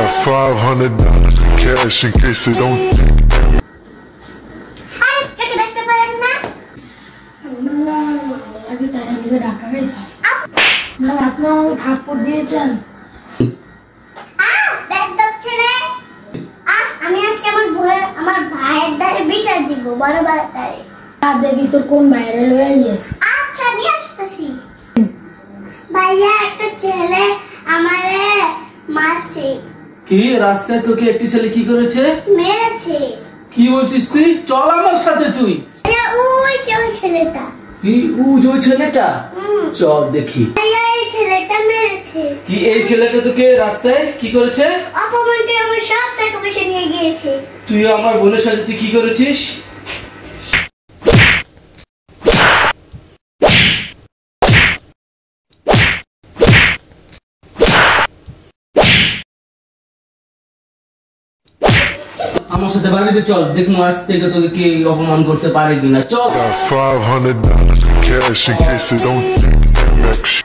Got $500 in cash in case they don't think. আপনি আমাকে থাপ্পড় দিয়েছেন। আমি আজকে আমার ভাইয়ের দ্বারে বিচার দিব, বড় ভাইয়ের দ্বারে। দেখি তোর কোন বাইরে লয়ে গিয়েছে। আচ্ছা নিয়ে আসতেছি। ভাইয়া একটা ছেলে আমারে মারছে। কি রাস্তায় তোকে একটি ছেলে কি করেছে? মেরেছে। কি বলছিস তুই? চল আমার সাথে তুই। ওই যে ওই ছেলেটা। কি ওই ছেলেটা? চল দেখি। ভাইয়া এই ছেলেটা মেরেছে। কি এই ছেলেটা তোকে রাস্তায় কি করেছে? অপমান করে আমার সব টাকা পয়সা নিয়ে গিয়েছে। তুই আমার বোনের সাথে তুই কি করেছিস? আমার সাথে বাড়িতে চল, দেখুন আজ থেকে তোকে কে অপমান করতে পারে কিনা। চল। Got $500 in cash in case they don't think.